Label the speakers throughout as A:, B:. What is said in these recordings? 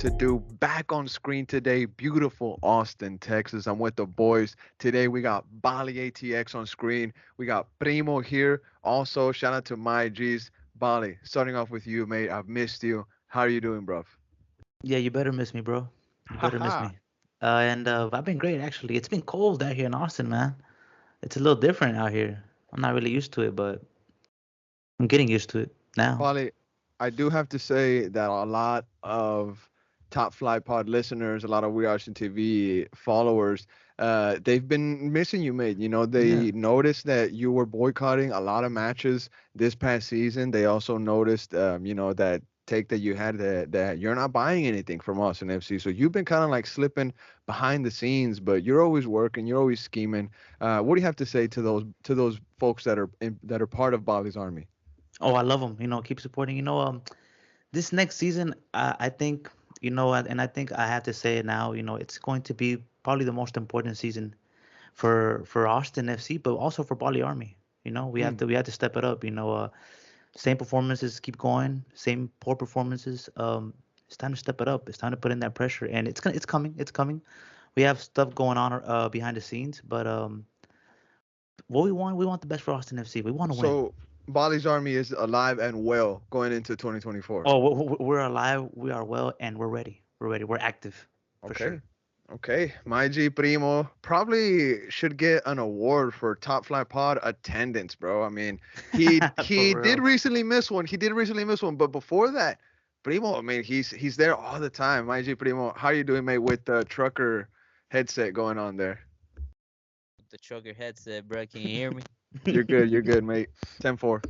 A: to do back on screen today. Beautiful Austin, Texas. I'm with the boys. Today we got Bali ATX on screen. We got Primo here. Also, shout out to my G's. Bali, starting off with you, mate. I've missed you. How are you doing, bro?
B: Yeah, you better miss me, bro. You better miss
A: Haha.
B: me. And I've been great actually. It's been cold out here in Austin, man. It's a little different out here. I'm not really used to it, but I'm getting used to it now.
A: Bali, I do have to say that a lot of Top Fly Pod listeners, a lot of We Arts TV followers, they've been missing you, mate. You know,
B: Yeah.
A: they noticed that you were boycotting a lot of matches this past season. They also noticed, that take that you had that you're not buying anything from Austin FC. So you've been kind of like slipping behind the scenes, but you're always working, you're always scheming. What do you have to say to those folks that are part of Bali's army?
B: Oh, I love them. Keep supporting. This next season, I think, and I think I have to say it now. It's going to be probably the most important season for Austin FC, but also for Bali Army. We have to step it up. Same performances keep going, same poor performances. It's time to step it up. It's time to put in that pressure, and it's coming. It's coming. We have stuff going on behind the scenes, but what we want the best for Austin FC. We want to win.
A: So Bali's army is alive and well going into 2024.
B: Oh, we're alive. We are well, and we're ready. We're ready. We're active for
A: Okay.
B: sure.
A: Okay. My G Primo probably should get an award for Top Fly Pod attendance, bro. I mean, he
B: For
A: did
B: real.
A: recently miss one. He did recently miss one, but before that, Primo, I mean, he's there all the time. My G Primo, how you doing, mate, with the trucker headset going on there?
C: With the trucker headset, bro. Can you hear me?
A: You're good, mate. 10-4.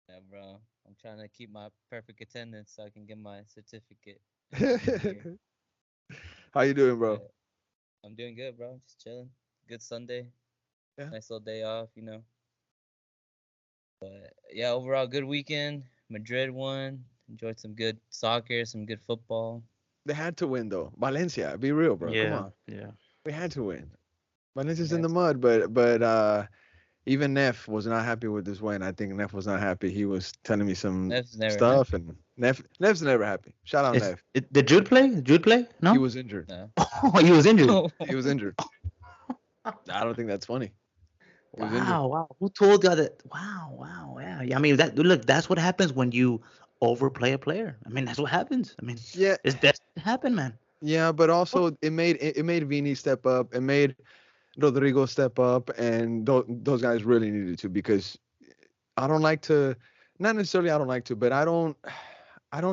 C: Yeah, bro. I'm trying to keep my perfect attendance so I can get my certificate at the end of the year.
A: How you doing, bro?
C: But I'm doing good, bro. Just chilling. Good Sunday.
A: Yeah.
C: Nice little day off. But yeah, overall good weekend. Madrid won. Enjoyed some good soccer, some good football.
A: They had to win though. Valencia, be real, bro. Come
B: Yeah,
A: on.
B: yeah.
A: We had to win. Valencia's
C: We
A: in
C: had
A: the
C: to.
A: mud, but even Neff was not happy with this win. I think Neff was not happy. He was telling me some
C: Neff's never
A: stuff,
C: happy.
A: and Neff's never happy. Shout out Neff.
B: Did Jude play? Did Jude play?
A: He
B: No.
A: was injured.
C: No.
B: Oh, he was injured.
A: He was injured. I don't think that's funny. He was injured.
B: Wow, wow. Who told you that? Wow, wow, yeah. Yeah, I mean, look, that's what happens when you overplay a player. I mean, that's what happens. I mean,
A: Yeah,
B: it's destined to happen, man.
A: yeah, but also it made Vini step up. It made Rodrigo step up, and those guys really needed to because I don't like to, not necessarily I don't like to, but I don't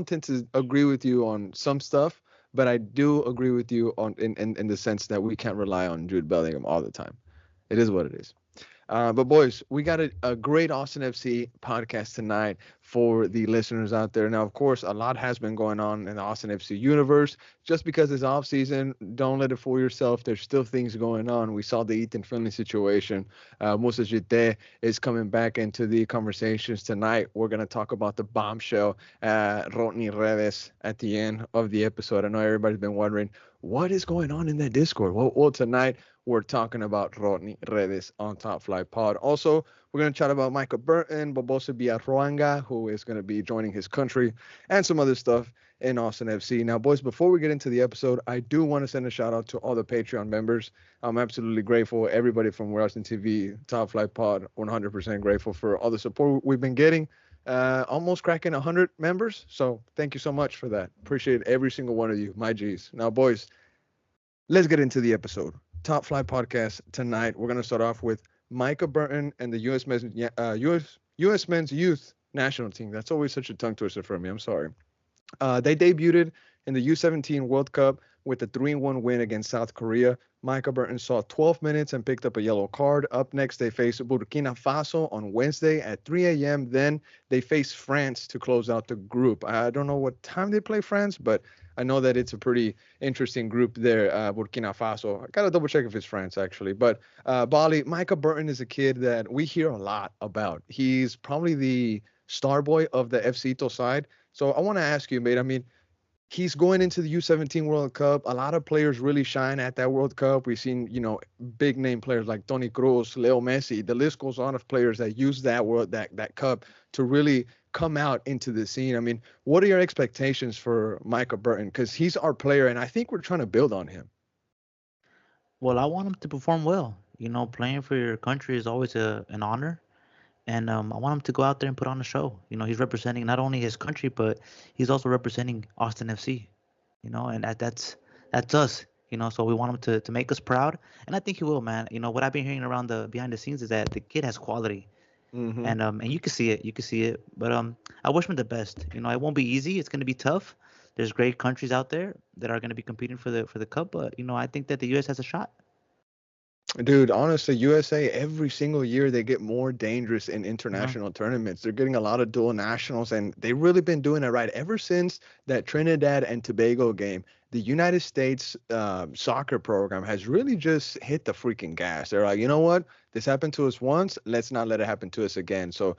A: tend to agree with you on some stuff, but I do agree with you on in the sense that we can't rely on Jude Bellingham all the time. It is what it is. But boys, we got a great Austin FC podcast tonight for the listeners out there. Now, of course, a lot has been going on in the Austin FC universe. Just because it's off season, don't let it fool yourself. There's still things going on. We saw the Ethan Finley situation. Moussa Djitte is coming back into the conversations tonight. We're gonna talk about the bombshell, Rodney Redes at the end of the episode. I know everybody's been wondering what is going on in that Discord. Well, tonight we're talking about Rodney Redes on Top Flight Pod. Also, we're going to chat about Michael Burton, Bobosa Biarroanga, who is going to be joining his country, and some other stuff in Austin FC. Now, boys, before we get into the episode, I do want to send a shout out to all the Patreon members. I'm absolutely grateful. Everybody from Austin TV, Top Flight Pod, 100% grateful for all the support we've been getting. Almost cracking 100 members. So thank you so much for that. Appreciate every single one of you, my G's. Now, boys, let's get into the episode. Top Flight Podcast tonight. We're going to start off with Micah Burton and the U.S. men's youth national team. That's always such a tongue twister for me. I'm sorry. They debuted in the U17 World Cup with a 3-1 win against South Korea. Micah Burton saw 12 minutes and picked up a yellow card. Up next, they face Burkina Faso on Wednesday at 3 a.m. Then they face France to close out the group. I don't know what time they play France, but I know that it's a pretty interesting group there, Burkina Faso. I got to double check if it's France, actually. But Bali, Micah Burton is a kid that we hear a lot about. He's probably the star boy of the FCito side. So I want to ask you, mate, I mean, he's going into the U17 World Cup. A lot of players really shine at that World Cup. We've seen, big name players like Toni Kroos, Leo Messi. The list goes on of players that use that cup to really come out into the scene. I mean, what are your expectations for Michael Burton? Because he's our player, and I think we're trying to build on him.
B: Well, I want him to perform well. Playing for your country is always an honor. And I want him to go out there and put on a show. He's representing not only his country, but he's also representing Austin FC. And that's us. So we want him to make us proud, and I think he will, man. What I've been hearing around the behind the scenes is that the kid has quality,
A: Hmm.
B: and you can see it. You can see it. But I wish him the best. It won't be easy. It's gonna be tough. There's great countries out there that are gonna be competing for the cup, but I think that the U.S. has a shot.
A: Dude, honestly, USA every single year they get more dangerous in
B: Uh-huh.
A: international tournaments. They're getting a lot of dual nationals, and they've really been doing it right ever since that Trinidad and Tobago game. The United States soccer program has really just hit the freaking gas. They're like, you know what? This happened to us once. Let's not let it happen to us again. So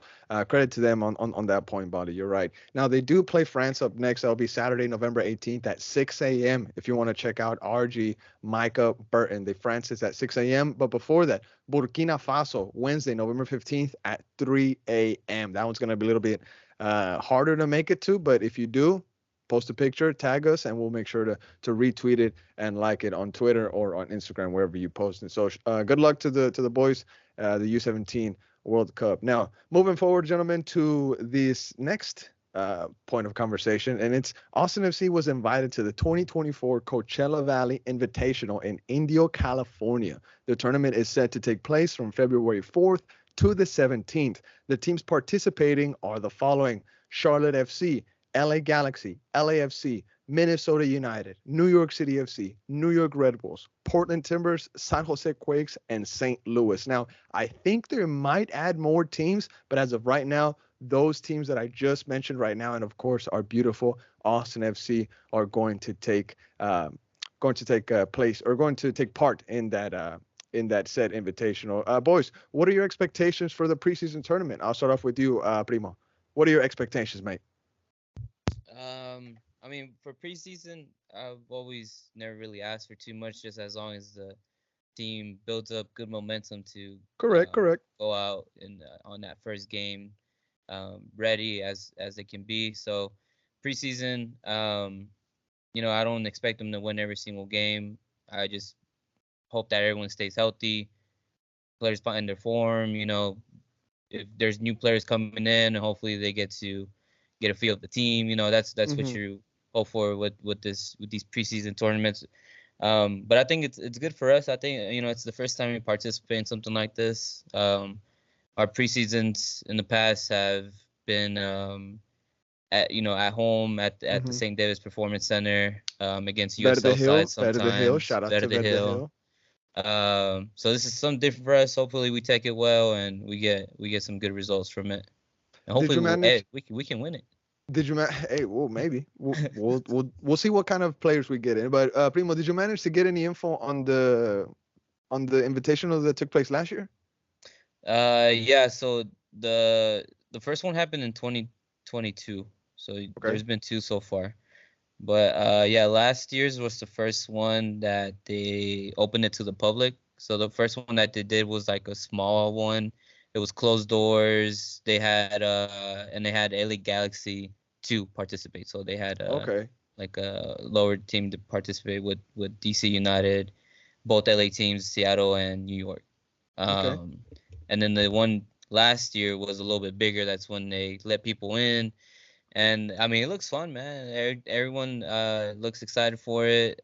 A: credit to them on that point, buddy. You're right. Now they do play France up next. That'll be Saturday, November 18th at 6 a.m. If you want to check out RG Micah Burton. The France is at 6 a.m. But before that, Burkina Faso, Wednesday, November 15th at 3 a.m. That one's going to be a little bit harder to make it to. But if you do, post a picture, tag us, and we'll make sure to retweet it and like it on Twitter or on Instagram, wherever you post it. So good luck to the boys, the U17 World Cup. Now, moving forward, gentlemen, to this next point of conversation, and it's Austin FC was invited to the 2024 Coachella Valley Invitational in Indio, California. The tournament is set to take place from February 4th to the 17th. The teams participating are the following: Charlotte FC, LA Galaxy, LAFC, Minnesota United, New York City FC, New York Red Bulls, Portland Timbers, San Jose Quakes, and St. Louis. Now, I think they might add more teams, but as of right now, those teams that I just mentioned right now, and of course our beautiful Austin FC, are going to take place, or going to take part in that said invitational. Boys, what are your expectations for the preseason tournament? I'll start off with you, Primo. What are your expectations, mate?
C: I mean, for preseason, I've always never really asked for too much, just as long as the team builds up good momentum to
A: Correct, correct.
C: go out and on that first game ready as it can be. So preseason, I don't expect them to win every single game. I just hope that everyone stays healthy, players find their form. If there's new players coming in, hopefully they get to get a feel of the team. That's what
A: Hmm.
C: you hope for with these preseason tournaments. But I think it's good for us. I think it's the first time we participate in something like this. Our preseasons in the past have been at home at the
A: Hmm.
C: St. David's Performance Center against
A: Verde
C: USL
A: Hill,
C: sides
A: Verde Hill.
C: sometimes,
A: Shout out to
C: Verde
A: Verde
C: Hill.
A: Hill.
C: So this is something different for us. Hopefully we take it well and we get some good results from it. And
A: Did
C: hopefully
A: you manage?
C: we can win it.
A: Hey, well, maybe we'll see what kind of players we get in. But Primo, did you manage to get any info on the invitational that took place last year?
C: Yeah. So the first one happened in 2022. So
A: Okay.
C: there's been two so far. But yeah, last year's was the first one that they opened it to the public. So the first one that they did was like a small one. It was closed doors. They had LA Galaxy to participate. So they had
A: Okay.
C: like a lower team to participate with DC United, both LA teams, Seattle and New York.
A: Okay.
C: Um, and then the one last year was a little bit bigger. That's when they let people in, and I mean, it looks fun, man. Everyone looks excited for it.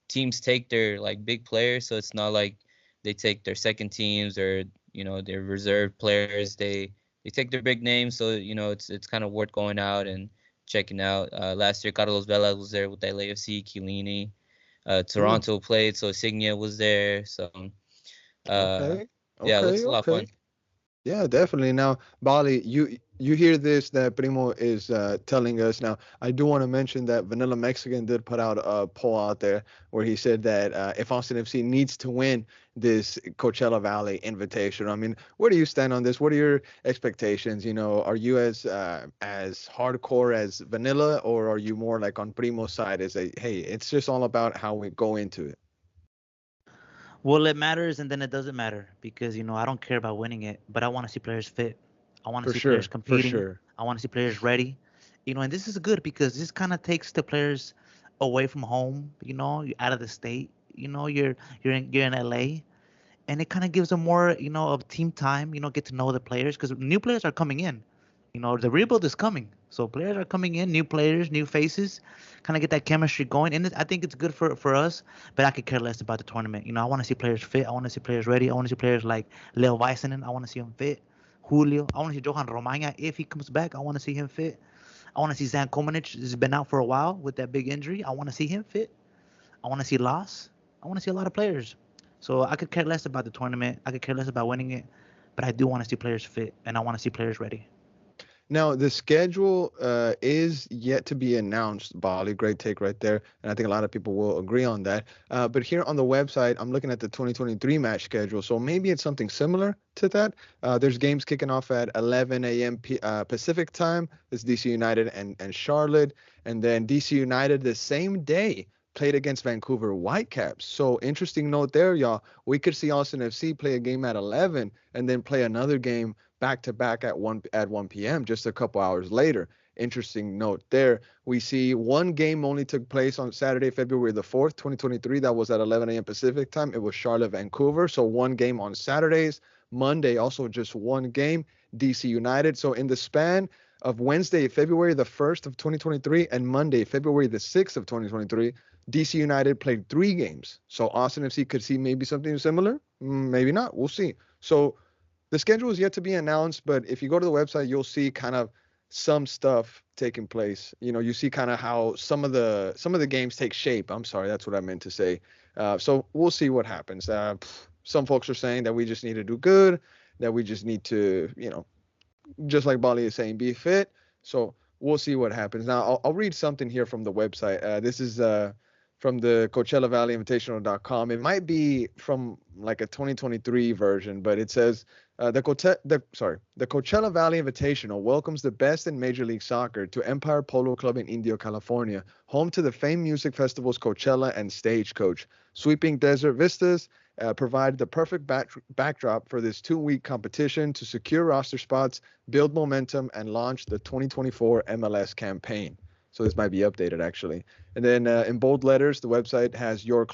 C: Teams take their like big players, so it's not like they take their second teams or their reserve players. They take their big names, so it's kind of worth going out and checking out. Last year, Carlos Vela was there with LAFC, Chiellini.
A: Mm,
C: Toronto played, so Signia was there. So uh,
A: okay.
C: yeah, it
A: Okay.
C: looks a lot of
A: Okay.
C: fun.
A: Yeah, definitely. Now, Bali, you hear this that Primo is telling us. Now, I do want to mention that Vanilla Mexican did put out a poll out there where he said that if Austin FC needs to win this Coachella Valley Invitational, I mean, where do you stand on this? What are your expectations? You know, are you as hardcore as Vanilla, or are you more like on Primo's side as a hey, it's just all about how we go into it?
B: Well, it matters and then it doesn't matter because I don't care about winning it, but I want to see players fit. I want to
A: For
B: see players
A: sure, for
B: competing.
A: sure.
B: I want to see players ready. And this is good because this kind of takes the players away from home. You're out of the state. You're in LA, and it kind of gives them more of team time. Get to know the players because new players are coming in. The rebuild is coming, so players are coming in, new players, new faces, kind of get that chemistry going, and I think it's good for us. But I could care less about the tournament. I want to see players fit. I want to see players ready. I want to see players like Leo Väisänen. I want to see him fit. Julio. I want to see Johan Romagna if he comes back. I want to see him fit. I want to see Zan Komanic. He's been out for a while with that big injury. I want to see him fit. I want to see Las. I want to see a lot of players. So I could care less about the tournament. I could care less about winning it, but I do want to see players fit, and I want to see players ready.
A: Now, the schedule is yet to be announced, Bali. Great take right there. And I think a lot of people will agree on that. But here on the website, I'm looking at the 2023 match schedule. So maybe it's something similar to that. There's games kicking off at 11 a.m. Pacific time. It's DC United and Charlotte. And then DC United the same day played against Vancouver Whitecaps. So interesting note there, y'all. We could see Austin FC play a game at 11 and then play another game back to back at 1 p.m. just a couple hours later. Interesting note there. We see one game only took place on Saturday, February the 4th, 2023. That was at 11 a.m. Pacific time. It was Charlotte, Vancouver. So one game on Saturdays. Monday, also just one game, DC United. So in the span of Wednesday, February the 1st of 2023 and Monday, February the 6th of 2023, DC United played 3 games. So Austin FC could see maybe something similar. Maybe not. We'll see. So the schedule is yet to be announced, but if you go to the website, you'll see kind of some stuff taking place. You see kind of how some of the games take shape. I'm sorry, that's what I meant to say. So we'll see what happens. Some folks are saying that we just need to do good, that we just need to, just like Bali is saying, be fit. So we'll see what happens. Now I'll read something here from the website. This is from the Coachella Valley Invitational.com. It might be from like a 2023 version, but it says the Coachella Valley Invitational welcomes the best in Major League Soccer to Empire Polo Club in Indio, California, home to the famed music festivals Coachella and Stagecoach. Sweeping desert vistas provide the perfect backdrop for this 2-week competition to secure roster spots, build momentum, and launch the 2024 MLS campaign. So this might be updated actually. And then in bold letters, the website has your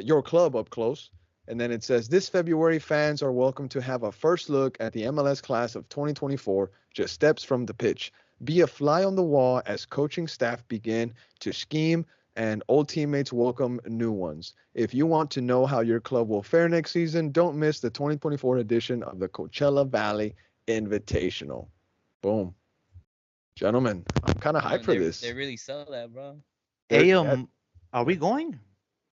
A: your club up close. And then it says this February, fans are welcome to have a first look at the MLS class of 2024, just steps from the pitch. Be a fly on the wall as coaching staff begin to scheme and old teammates welcome new ones. If you want to know how your club will fare next season, don't miss the 2024 edition of the Coachella Valley Invitational. Boom. Gentlemen, I'm kind of hyped for
C: They
A: this.
C: really sell that, bro.
B: Hey,
A: Yeah.
B: are we going?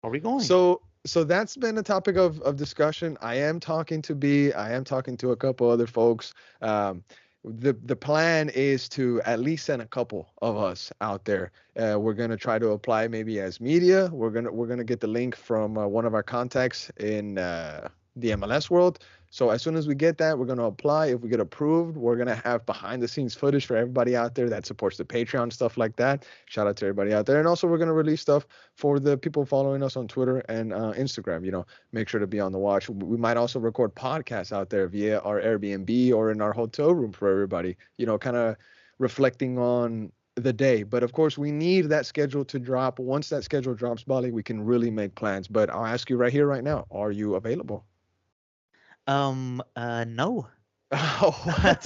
B: Are we going?
A: So that's been a topic of discussion. I am talking to B. I am talking to a couple other folks. The plan is to at least send a couple of us out there. We're gonna try to apply maybe as media. We're gonna get the link from one of our contacts in the MLS world. So as soon as we get that, we're gonna apply. If we get approved, we're gonna have behind the scenes footage for everybody out there that supports the Patreon, stuff like that. Shout out to everybody out there. And also we're gonna release stuff for the people following us on Twitter and Instagram. Make sure to be on the watch. We might also record podcasts out there via our Airbnb or in our hotel room for everybody. Kind of reflecting on the day. But of course, we need that schedule to drop. Once that schedule drops, Bali, we can really make plans. But I'll ask you right here, right now, are you available?
B: No.
A: Oh, what?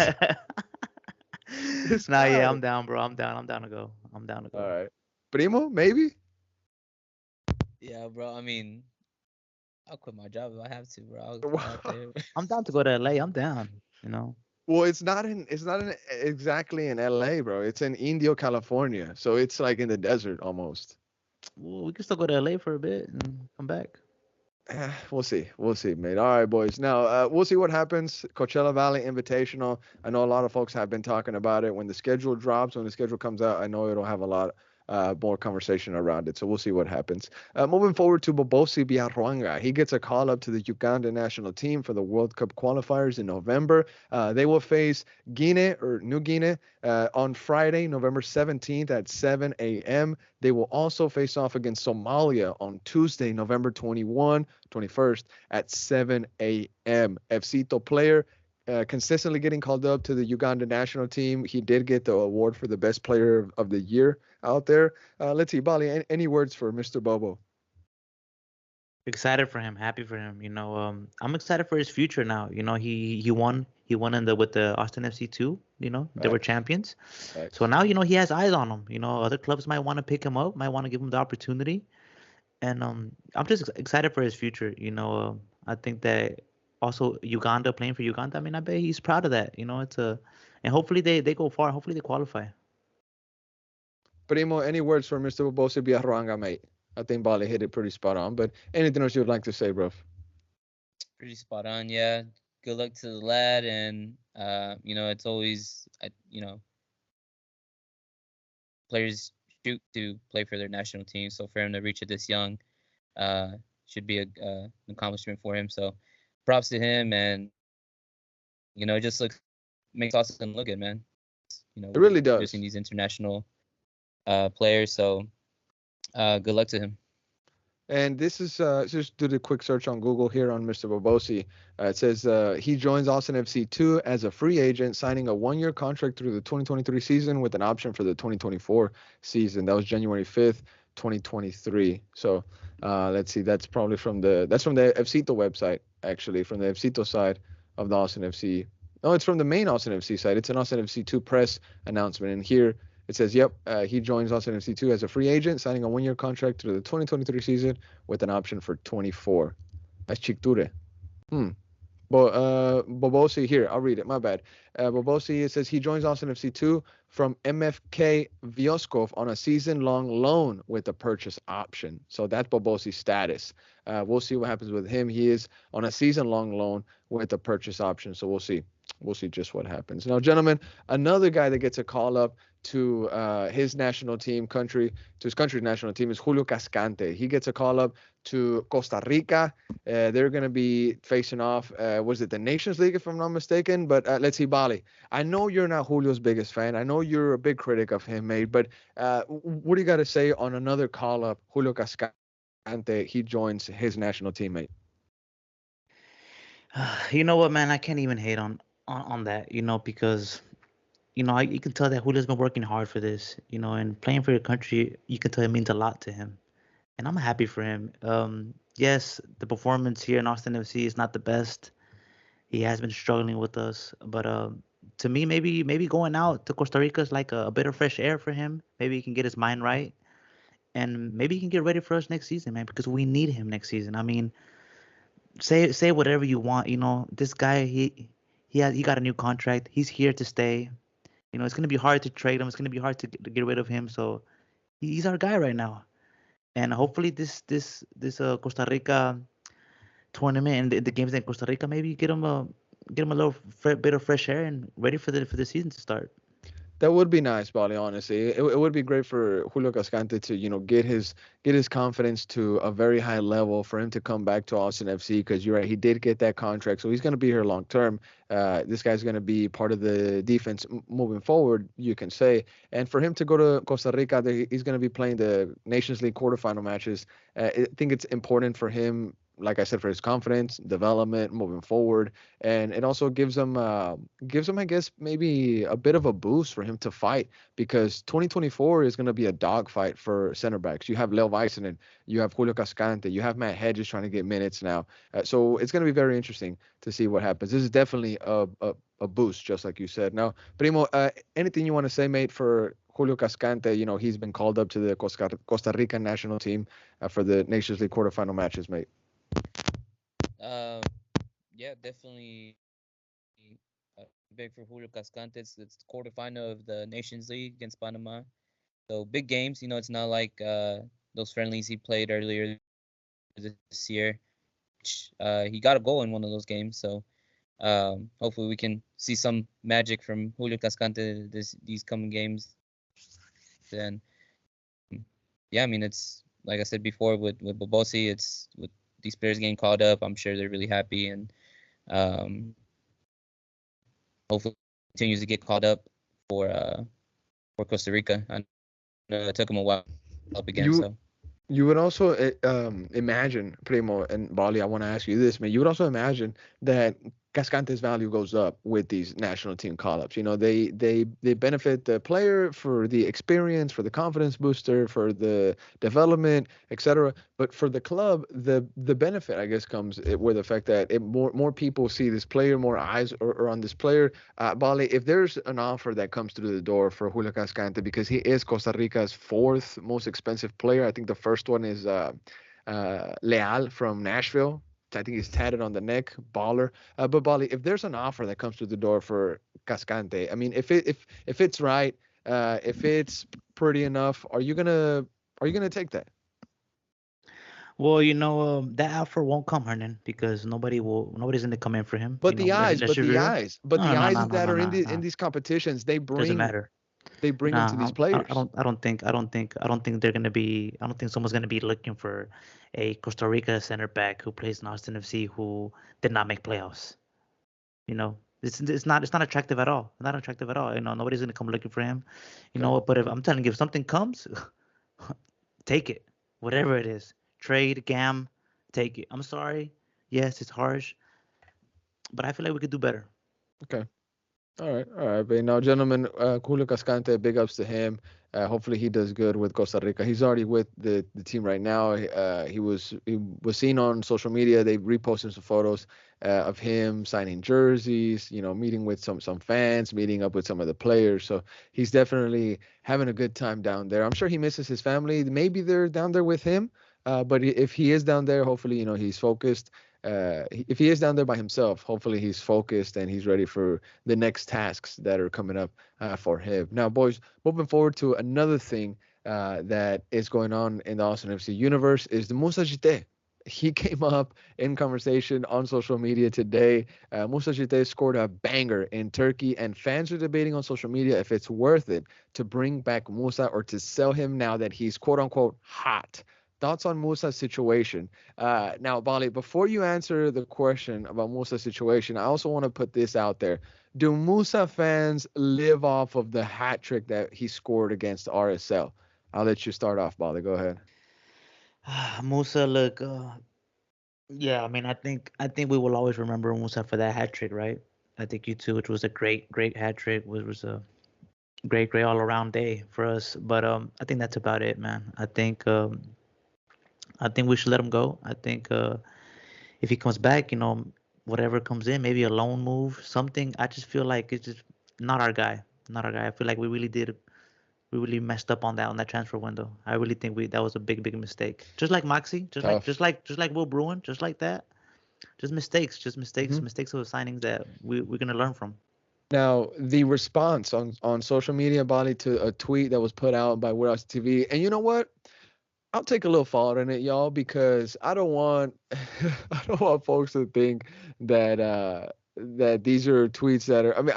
A: This
B: Nah, yeah,
A: guy.
B: I'm down, bro. I'm down. I'm down to go. I'm down to
A: All
B: go.
A: right. Primo, maybe?
C: Yeah, bro. I mean, I'll quit my job if I have to, bro. I'll go out there.
B: I'm down to go to LA. I'm down.
A: Well, it's not exactly in LA, bro. It's in Indio, California. So it's like in the desert almost.
B: Well, we can still go to LA for a bit and come back.
A: We'll see, mate. All right, boys. Now we'll see what happens. Coachella Valley Invitational. I know a lot of folks have been talking about it. When the schedule drops, when the schedule comes out, I know it'll have a lot more conversation around it. So we'll see what happens. Moving forward to Bobosi Biarruanga. He gets a call up to the Uganda national team for the World Cup qualifiers in November. They will face Guinea or New Guinea on Friday, November 17th at 7 a.m. They will also face off against Somalia on Tuesday, November 21st at 7 a.m. FCito player consistently getting called up to the Uganda national team. He did get the award for the best player of the year out there. Let's see, Bali, any words for Mr. Bobo?
B: Excited for him, happy for him. I'm excited for his future now. He won in the with the Austin FC too. They were
A: Facts,
B: champions. So
A: facts.
B: now he has eyes on him. Other clubs might want to pick him up, might want to give him the opportunity, and I'm just excited for his future. I think that also Uganda playing for Uganda. I mean, I bet he's proud of that. And hopefully they go far. Hopefully they qualify.
A: Primo, any words for Mr. Bobo Biarruanga, mate? I think Bali hit it pretty spot on. But anything else you would like to say, bro?
C: Pretty spot on, yeah. Good luck to the lad, and it's always, players shoot to play for their national team. So for him to reach it this young, uh, should be an accomplishment for him. So props to him, and it just makes Austin look good, man.
A: It really
C: Producing
A: does.
C: these international players. So good luck to him.
A: And this is just did a quick search on Google here on Mr. Bobosi. It says he joins Austin FC2 as a free agent, signing a 1-year contract through the 2023 season with an option for the 2024 season. That was January 5th, 2023. So let's see. That's from the FCito website, actually, from the FCito side of the Austin FC. No, it's from the main Austin FC side. It's an Austin FC2 press announcement, and here it says, yep, he joins Austin FC2 as a free agent, signing a 1-year contract through the 2023 season with an option for 24. That's Chicture. Hmm. Bobosi here. I'll read it. My bad. Bobosi, it says he joins Austin FC2 from MFK Vioskov on a season-long loan with a purchase option. So that's Bobosi's status. We'll see what happens with him. He is on a season-long loan with a purchase option. So we'll see. We'll see just what happens. Now, gentlemen, another guy that gets a call up to his national team, to his country's national team is Julio Cascante. He gets a call up to Costa Rica. They're going to be facing off, was it the Nations League, if I'm not mistaken? But let's see, Bali. I know you're not Julio's biggest fan. I know you're a big critic of him, mate. But what do you got to say on another call up, Julio Cascante? He joins his national teammate.
B: You know what, man? I can't even hate on that. Because you can tell that Julio's been working hard for this. And playing for your country, you can tell it means a lot to him. And I'm happy for him. Yes, the performance here in Austin FC is not the best. He has been struggling with us, but to me, maybe going out to Costa Rica is like a bit of fresh air for him. Maybe he can get his mind right, and maybe he can get ready for us next season, man, because we need him next season. I mean, say whatever you want. This guy, he got a new contract. He's here to stay. It's gonna be hard to trade him. It's gonna be hard to get rid of him. So he's our guy right now. And hopefully this Costa Rica tournament and the games in Costa Rica, maybe get him a little bit of fresh air and ready for the season to start.
A: That would be nice, Bali. Honestly, it would be great for Julio Cascante to get his confidence to a very high level for him to come back to Austin FC because you're right, he did get that contract, so he's going to be here long term. This guy's going to be part of the defense moving forward, you can say. And for him to go to Costa Rica, he's going to be playing the Nations League quarterfinal matches. I think it's important for him, like I said, for his confidence, development, moving forward, and it also gives him, I guess, maybe a bit of a boost for him to fight because 2024 is going to be a dogfight for center backs. You have Leo Väisänen, you have Julio Cascante, you have Matt Hedges trying to get minutes now, so it's going to be very interesting to see what happens. This is definitely a boost, just like you said. Now, Primo, anything you want to say, mate, for Julio Cascante? He's been called up to the Costa Rican national team for the Nations League quarterfinal matches, mate.
C: Um, yeah, definitely big for Julio Cascante. It's the quarterfinal of the Nations League against Panama. So big games. It's not like those friendlies he played earlier this year. he got a goal in one of those games. So hopefully we can see some magic from Julio Cascante these coming games. And yeah, I mean, it's like I said before with Bobosi, it's with these players getting called up. I'm sure they're really happy, and hopefully continues to get called up for Costa Rica. I know it took him a while up again.
A: You
C: So
A: you would also imagine, Primo and Bali, I want to ask you this, man. You would also imagine that Cascante's value goes up with these national team call-ups. You know, they benefit the player for the experience, for the confidence booster, for the development, etc. But for the club, the benefit, I guess, comes with the fact that more people see this player, more eyes are on this player. Bali, if there's an offer that comes through the door for Julio Cascante, because he is Costa Rica's fourth most expensive player, I think the first one is Leal from Nashville. I think he's tatted on the neck, baller. But Bali, if there's an offer that comes through the door for Cascante, I mean, if it's right, if it's pretty enough, are you gonna take that?
B: Well, that offer won't come, Hernan, because nobody's gonna come in for him.
A: But the eyes,
B: Unless
A: but
B: you're
A: the
B: real.
A: eyes, but
B: No,
A: the
B: no,
A: eyes
B: no, no,
A: that
B: no,
A: are
B: no,
A: in
B: no.
A: these competitions, they
B: Doesn't
A: bring
B: matter.
A: they bring them to these
B: Nah, I
A: players.
B: don't. I don't think someone's gonna be looking for a Costa Rica center back who plays in Austin FC who did not make playoffs. You know, it's not attractive at all. Not attractive at all. Nobody's gonna come looking for him.
A: Okay.
B: But if I'm telling you, if something comes, take it, whatever it is. Trade, gam, take it. I'm sorry. Yes, it's harsh, but I feel like we could do better.
A: Okay. All right. But now, gentlemen, Julio Cascante, big ups to him. Hopefully, he does good with Costa Rica. He's already with the team right now. He was seen on social media. They reposted some photos of him signing jerseys. Meeting with some fans, meeting up with some of the players. So he's definitely having a good time down there. I'm sure he misses his family. Maybe they're down there with him. But if he is down there, hopefully, he's focused. If he is down there by himself, hopefully he's focused and he's ready for the next tasks that are coming up for him. Now, boys, moving forward to another thing that is going on in the Austin FC universe is the Moussa Djitte. He came up in conversation on social media today. Moussa Djitte scored a banger in Turkey, and fans are debating on social media if it's worth it to bring back Moussa or to sell him now that he's quote unquote hot. Thoughts on Musa's situation? Now, Bali, before you answer the question about Musa's situation, I also want to put this out there. Do Musa fans live off of the hat trick that he scored against RSL? I'll let you start off, Bali. Go ahead.
B: Musa, look, yeah, I mean, I think we will always remember Musa for that hat trick, right? I think you too, which was a great hat trick, was a great all around day for us. But I think that's about it, man. I think we should let him go. I think if he comes back, whatever comes in, maybe a loan move, something. I just feel like it's just not our guy. Not our guy. I feel like we really messed up on that transfer window. I really think that was a big mistake. Just like Moxie,
A: Tough.
B: just like Will Bruin, just like that. Just mistakes,
A: Mhm.
B: mistakes of the signings that we're gonna learn from.
A: Now, the response on social media, Bali, to a tweet that was put out by Warehouse TV, and you know what? I'll take a little fault in it, y'all, because I don't want I don't want folks to think that that these are tweets that are. I mean,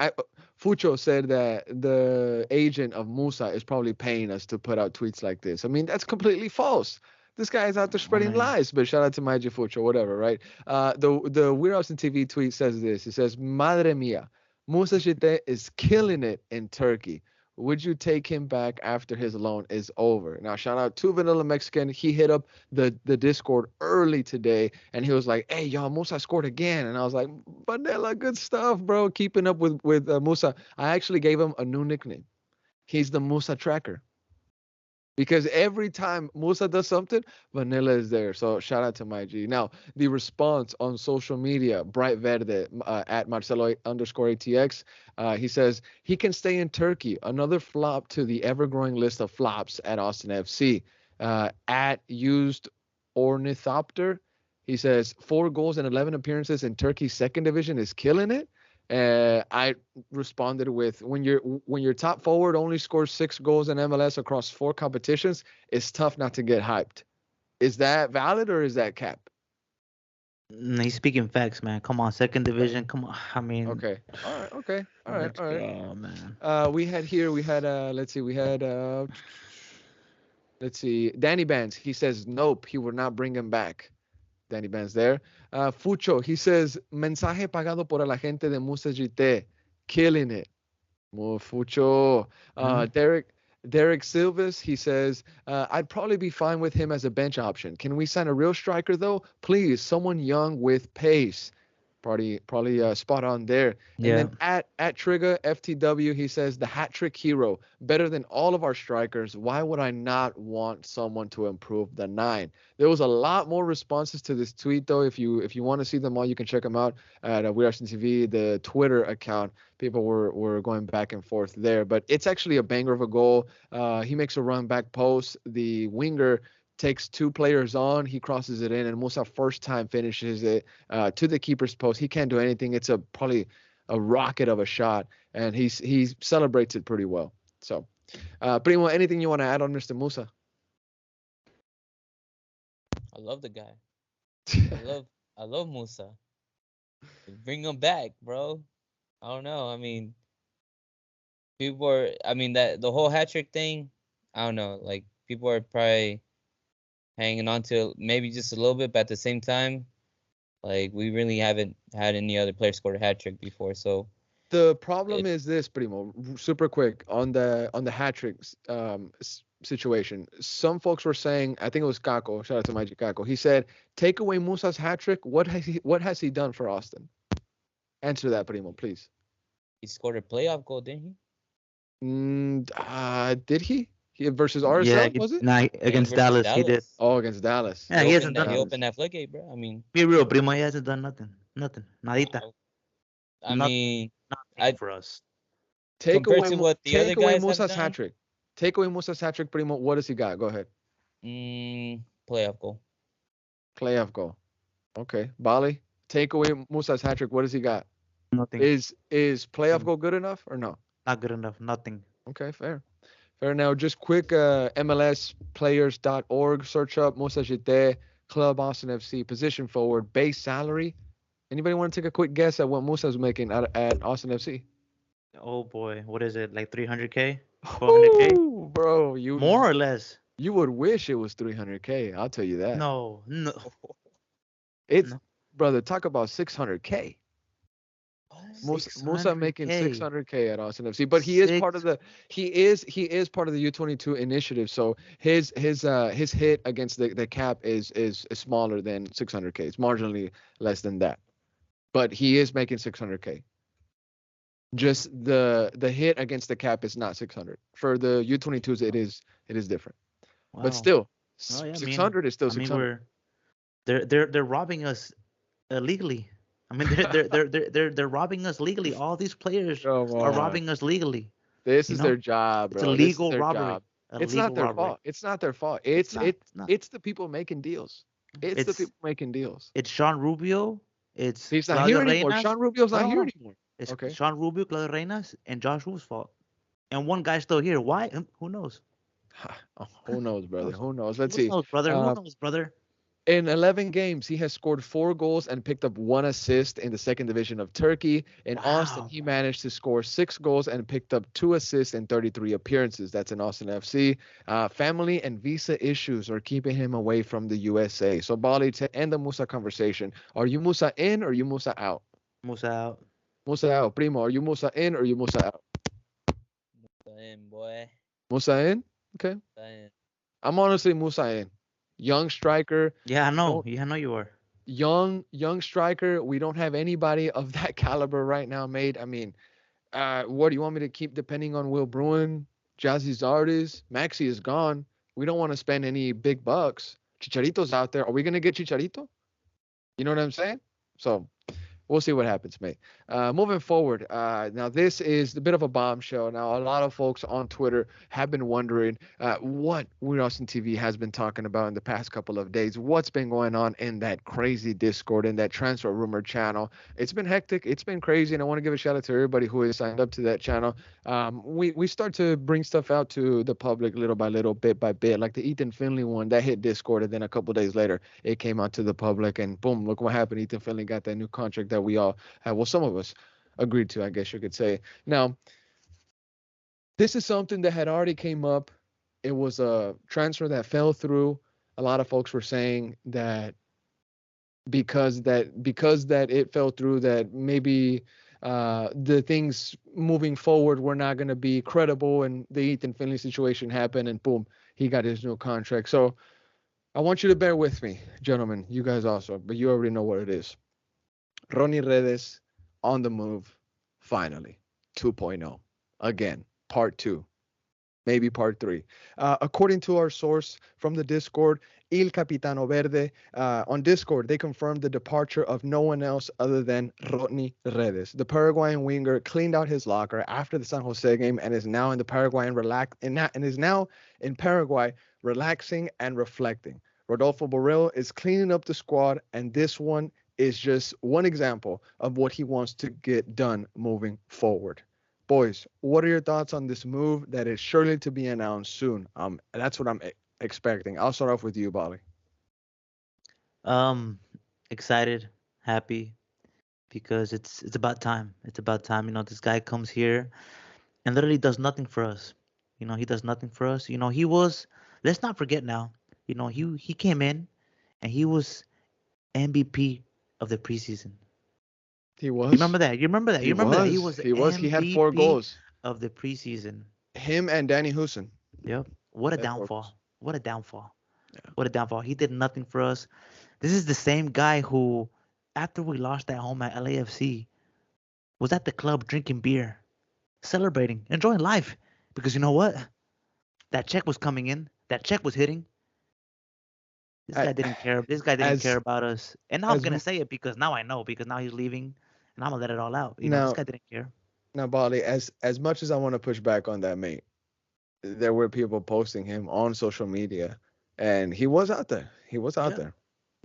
A: Fucho said that the agent of Musa is probably paying us to put out tweets like this. I mean, that's completely false. This guy is out there
B: I
A: spreading
B: mean,
A: lies. But shout out to my Fucho, whatever, right? The Weird Austin TV tweet says this. It says, "Madre mia, Musa Shite is killing it in Turkey. Would you take him back after his loan is over?" Now, shout out to Vanilla Mexican. He hit up the Discord early today, and he was like, "Hey, y'all, Musa scored again." And I was like, "Vanilla, good stuff, bro. Keeping up with Musa." I actually gave him a new nickname. He's the Musa Tracker because every time Musa does something, Vanilla is there. So shout out to my G. Now, the response on social media, Bright Verde at Marcelo underscore ATX, he says he can stay in Turkey. Another flop to the ever growing list of flops at Austin FC. At used ornithopter, he says 4 goals and 11 appearances in Turkey's second division is killing it. I responded with when your top forward only scores 6 goals in MLS across 4 competitions, it's tough not to get hyped. Is that valid or is that cap?
B: He's speaking facts, man. Come on, second division. Come on. I mean,
A: Okay. All right. Okay. All right.
B: let's
A: All right.
B: go, man.
A: Let's see, let's see, Danny Bands. He says nope, he would not bring him back. Danny Bands there. Fucho, he says mensaje pagado por el agente de Moussa Djitte, killing it. Fucho.
B: Mhm.
A: Derek Silvas, he says, I'd probably be fine with him as a bench option. Can we sign a real striker though? Please, someone young with pace. Probably spot on there. And
B: Yeah.
A: then at Trigger FTW, he says the hat trick hero, better than all of our strikers. Why would I not want someone to improve the nine? There was a lot more responses to this tweet though. If you want to see them all, you can check them out at We Are TV, the Twitter account. People were going back and forth there, but it's actually a banger of a goal. He makes a run back post. The winger takes two players on. He crosses it in, and Musa first time finishes it to the keeper's post. He can't do anything. It's probably a rocket of a shot, and he celebrates it pretty well. So, Primo, anything you want to add on Mr. Musa?
C: I love the guy. I love Musa. Bring him back, bro. I don't know. I mean, that the whole hat trick thing, I don't know. Like, people are probably hanging on to it maybe just a little bit, but at the same time, like, we really haven't had any other player score a hat trick before. So
A: The problem
C: it,
A: is this, Primo, super quick on the hat tricks situation. Some folks were saying, I think it was Kako, shout out to my Kako. He said, take away Musa's hat trick. What has he done for Austin? Answer that, Primo, please.
C: he scored a playoff goal, didn't
A: Did he? Versus
B: Yeah.
A: RSL, was it?
B: Nah,
C: he? Yeah,
B: against
C: versus
B: Dallas, he did.
C: Dallas.
A: Oh, against Dallas.
B: Yeah, he hasn't done.
C: He
A: Dallas.
C: opened that floodgate, bro. I mean,
B: Be real, Primo. He hasn't done nothing. Nothing. Nadita.
C: I mean,
B: Nothing
C: I
B: for us.
C: compared to what the other
A: Take away
C: guys have
A: Musa's hat
C: done,
A: trick. Take away Musa's hat trick, Primo. What does he got? Go ahead.
C: playoff goal.
A: Playoff goal. Okay. Bali, take away Musa's hat trick. What does he got?
B: Nothing.
A: Is playoff
B: Mm.
A: goal good enough or no?
B: Not good enough. Nothing.
A: Okay, fair. Fair. Now, just quick MLSplayers.org search up Moussa Djitte, Club Austin FC, position forward, base salary. Anybody want to take a quick guess at what Musa's making at Austin FC?
B: Oh boy, what is it? Like 300K, 400K,
A: Ooh, bro,
B: more or less?
A: you would wish it was 300K. I'll tell you that.
B: No, no,
A: It's
B: no.
A: brother, talk about 600K. Musa making 600K at Austin FC, but he is part of the he is part of the U22 initiative. So his hit against the cap is smaller than 600K. It's marginally less than that, but he is making 600K. Just the hit against the cap is not 600. For the U22s, it is different.
B: Wow.
A: But still,
B: Oh, yeah,
A: 600 is still
B: I mean,
A: 600.
B: they're robbing us legally. I mean, they're robbing us legally. All these players
A: Come
B: are
A: on.
B: robbing us legally.
A: This
B: You
A: is
B: know?
A: their job,
B: It's a
A: bro. This is
B: legal
A: their
B: robbery.
A: job.
B: A
A: It's
B: legal
A: not their
B: robbery.
A: fault. It's not their fault.
B: It's not.
A: It's the people making deals. It's the
B: It's
A: people making deals.
B: it's Sean Rubio. It's
A: He's not
B: Claudio
A: here anymore.
B: Reynas.
A: Sean Rubio's not
B: No,
A: here
B: no.
A: anymore.
B: It's
A: Okay.
B: Sean Rubio, Claudio Reynas, and Josh Roof's fault. And one guy's still here. Why? Who knows?
A: Oh, who knows, brother?
B: knows?
A: Who knows? Let's
B: Who
A: see.
B: knows, brother? Who knows, brother?
A: In 11 games, he has scored 4 goals and picked up 1 assist in the second division of Turkey. In Austin,
B: Wow.
A: he managed to score 6 goals and picked up 2 assists in 33 appearances. That's in Austin FC. Family and visa issues are keeping him away from the USA. So, Bali, to end the Musa conversation, are you Musa in or are you Musa out?
B: Musa out.
A: Musa out. Primo, are you Musa in or are you Musa out?
C: Damn, boy.
A: Musa in? Okay.
C: Damn.
A: I'm honestly Musa in. Young striker.
B: Yeah, I know.
A: Don't-
B: Yeah, I know you are.
A: Young striker. We don't have anybody of that caliber right now, mate. I mean, what do you want me to keep depending on Will Bruin, Jazzy Zardes? Maxi is gone. We don't want to spend any big bucks. Chicharito's out there. Are we gonna get Chicharito? You know what I'm saying? So We'll see what happens, mate. Moving forward, now this is a bit of a bombshell. Now, a lot of folks on Twitter have been wondering what Weird Austin TV has been talking about in the past couple of days. What's been going on in that crazy Discord, in that transfer rumor channel? It's been hectic. It's been crazy, and I want to give a shout out to everybody who has signed up to that channel. We start to bring stuff out to the public little by little, bit by bit, like the Ethan Finley one that hit Discord, and then a couple days later it came out to the public, and boom, look what happened. Ethan Finley got that new contract that we all have, well, some of us agreed to, I guess you could say. Now, this is something that had already came up. It was a transfer that fell through. A lot of folks were saying that because that it fell through, that maybe the things moving forward were not going to be credible, and the Ethan Finley situation happened, and boom, he got his new contract. So I want you to bear with me, gentlemen. You guys also, but you already know what it is. Rodney Redes on the move, finally. 2.0. Again, part 2. Maybe part 3. According to our source from the Discord, Il Capitano Verde, on Discord, they confirmed the departure of no one else other than Rodney Redes. The Paraguayan winger cleaned out his locker after the San Jose game and is now in the Paraguayan and is now in Paraguay relaxing and reflecting. Rodolfo Borrell is cleaning up the squad, and this one is just one example of what he wants to get done moving forward. Boys, what are your thoughts on this move that is surely to be announced soon? That's what I'm expecting. I'll start off with you, Bali.
B: Um, excited, happy, because it's about time. It's about time. This guy comes here and literally does nothing for us. He does nothing for us. He was. Let's not forget now. He came in and he was MVP of the preseason.
A: He
B: You
A: was.
B: remember that? You remember that?
A: He
B: You remember that? He
A: was.
B: was
A: He was. He had 4
B: MVP
A: goals.
B: of the preseason.
A: Him and Danny Houston.
B: Yep. What a
A: Had 4 goals.
B: downfall. What a downfall.
A: Yeah.
B: What a downfall. He did nothing for us. This is the same guy who, after we lost at home at LAFC, was at the club drinking beer, celebrating, enjoying life. Because you know what? That check was coming in. That check was hitting. This
A: I-
B: guy didn't care. This guy didn't care
A: As
B: about us. And now I'm
A: as
B: gonna
A: m-
B: say it because now I know. Because now he's leaving, and I'm gonna let it all out. This
A: now
B: guy didn't care.
A: now Bali, as much as I want to push back on that, mate, there were people posting him on social media, and he was out there. He was out
B: Yeah.
A: there.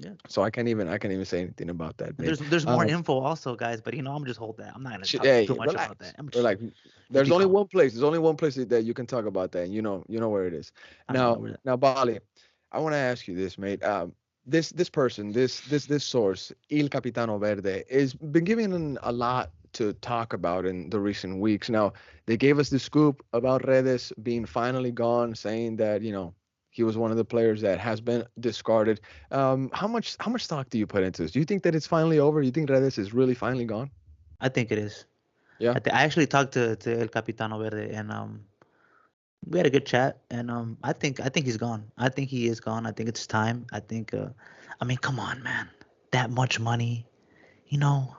B: Yeah.
A: So I can't even say anything about that,
B: And
A: mate.
B: there's more info also, guys. But I'm gonna just hold that. I'm not gonna talk too
A: Hey,
B: much about
A: relax,
B: that. I'm just
A: relax.
B: just
A: There's
B: be
A: only
B: calm.
A: one place. There's only one place that you can talk about that. And you know where it is.
B: I know
A: Now,
B: where that.
A: now, Bali, I want to ask you this, mate. This person, this source, Il Capitano Verde, is been giving a lot to talk about in the recent weeks. Now, they gave us the scoop about Redes being finally gone, saying that he was one of the players that has been discarded. How much stock do you put into this? Do you think that it's finally over? You think Redes is really finally gone?
B: I think it is.
A: Yeah.
B: I actually talked to El Capitano Verde, and we had a good chat, and I think he's gone. I think he is gone. I think it's time. I mean, come on, man, that much money, you know,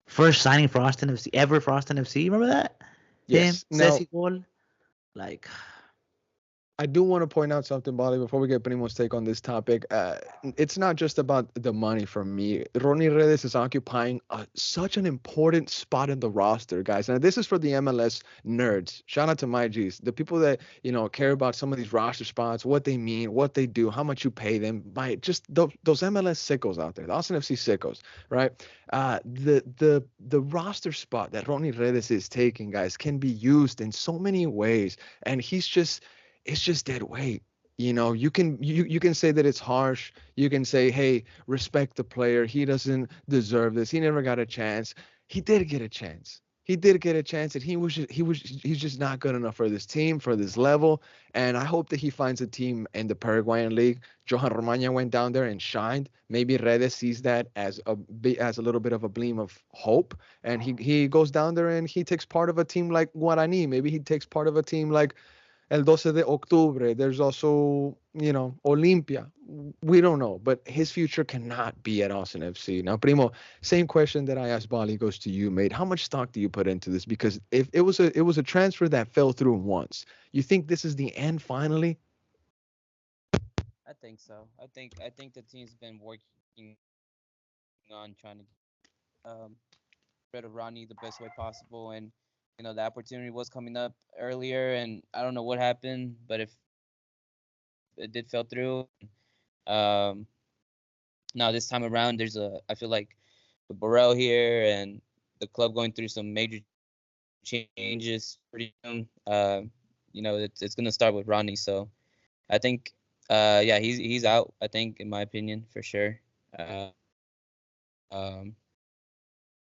B: first signing for Austin FC ever for Austin FC. Remember that? Him,
A: Yes. Now,
B: Ceci Gol, like
A: I do want to point out something, Bali, before we get Primo's take on this topic. It's not just about the money for me. Ronnie Redes is occupying such an important spot in the roster, guys. And this is for the MLS nerds. Shout out to my G's, the people that care about some of these roster spots, what they mean, what they do, how much you pay them. By just those MLS sickos out there, the Austin FC sickos, right? The roster spot that Ronnie Redes is taking, guys, can be used in so many ways, and it's just dead weight. You can say that it's harsh. You can say, hey, respect the player. He doesn't deserve this. He never got a chance. He did get a chance. He did get a chance, and he's just not good enough for this team, for this level. And I hope that he finds a team in the Paraguayan league. Johan Romagna went down there and shined. Maybe Redes sees that as a little bit of a gleam of hope, and he goes down there and he takes part of a team like Guarani. Maybe he takes part of a team like El 12 de Octubre. There's also, Olimpia. We don't know, but his future cannot be at Austin FC. Now, Primo, same question that I asked Bali goes to you, mate. How much stock do you put into this? Because if it was a transfer that fell through once, you think this is the end finally?
C: I think so. I think the team's been working on trying to um, rid of Rodney the best way possible. And the opportunity was coming up earlier, and I don't know what happened, but if it did fell through. Um, Now this time around, I feel like with Burrell here and the club going through some major changes pretty soon. It's gonna start with Rodney. So I think, yeah, he's out. I think, in my opinion, for sure. Uh, um,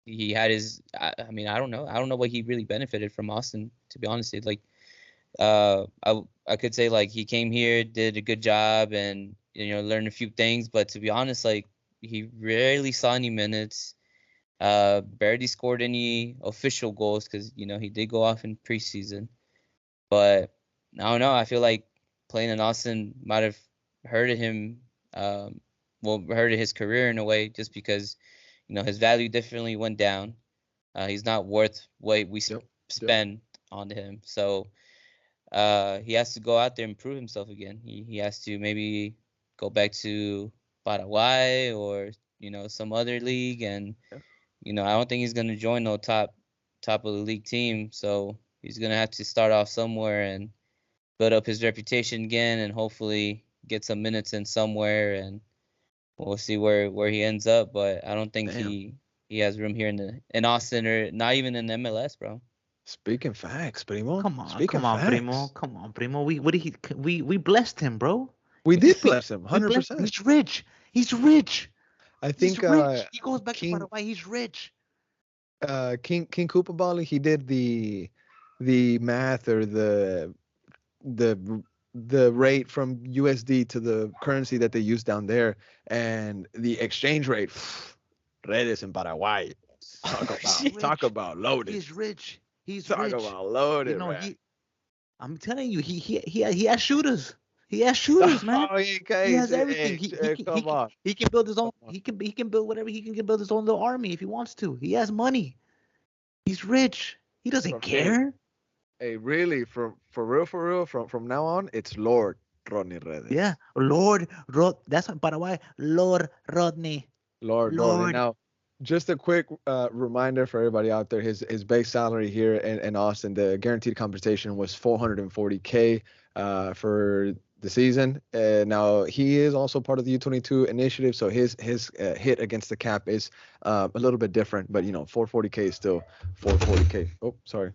C: he had his. I mean, I don't know. I don't know what he really benefited from Austin. To be honest, like, I could say like he came here, did a good job, and learned a few things. But to be honest, like he rarely saw any minutes. Barely scored any official goals because he did go off in preseason. But I don't know. I feel like playing in Austin might have hurted him. Hurted his career in a way, just because his value definitely went down. He's not worth what we spend on him. So he has to go out there and prove himself again. He has to maybe go back to Paraguay or some other league, and I don't think he's gonna join no top of the league team. So he's gonna have to start off somewhere and build up his reputation again, and hopefully get some minutes in somewhere, and we'll see where he ends up. But I don't think he has room here in Austin, or not even in MLS, bro.
A: Speaking facts, Primo.
B: Come on,
A: Speaking
B: come on,
A: facts.
B: Primo. Come on, Primo. We blessed him, bro.
A: We did bless him, 100%.
B: He's rich. He's rich.
A: I think
B: He's rich. He goes back to Paraguay. He's rich.
A: King Kupabali, he did the math, or the rate from USD to the currency that they use down there, and the exchange rate. Redes in Paraguay. Talk about loaded.
B: He's rich.
A: Talk about loaded,
B: man. I'm telling you, he has shooters. He has shooters, man. He has everything. He can build his own. He can build whatever. He can build his own little army if he wants to. He has money. He's rich. He doesn't care.
A: Hey, really, for real, from now on, it's Lord Rodney Redes.
B: Yeah, that's what Paraguay. Lord Rodney.
A: Lord. Now, just a quick reminder for everybody out there: his base salary here in Austin, the guaranteed compensation was $440K for the season. Now he is also part of the U22 initiative, so his hit against the cap is a little bit different, but 440K is still 440K. Oh, sorry.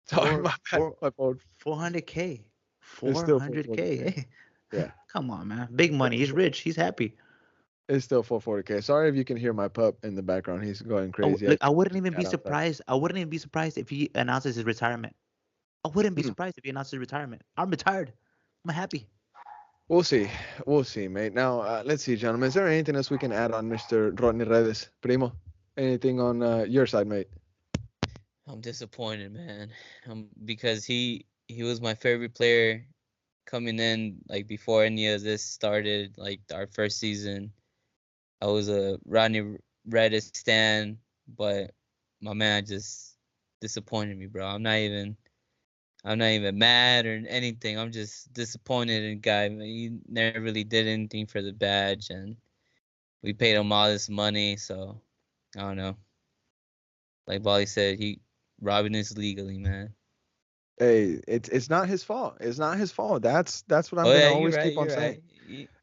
A: Sorry, my phone.
B: 400K. 400K. Yeah. Come on, man. Big money. He's rich. He's happy.
A: It's still 440K. Sorry if you can hear my pup in the background. He's going crazy.
B: Look, I wouldn't even be surprised. I wouldn't even be surprised if he announces his retirement. I wouldn't be surprised if he announces his retirement. I'm retired. I'm happy.
A: We'll see, mate. Now, let's see, gentlemen. Is there anything else we can add on Mr. Rodney Redes? Primo, anything on your side, mate?
C: I'm disappointed, man. Because he was my favorite player coming in, like before any of this started, like our first season. I was a Rodney Redes stan, but my man just disappointed me, bro. I'm not even mad or anything. I'm just disappointed in the guy. He never really did anything for the badge, and we paid him all this money, so I don't know. Like Bali said, he robbing us legally, man.
A: Hey, it's not his fault. It's not his fault. That's what I'm gonna always keep on saying.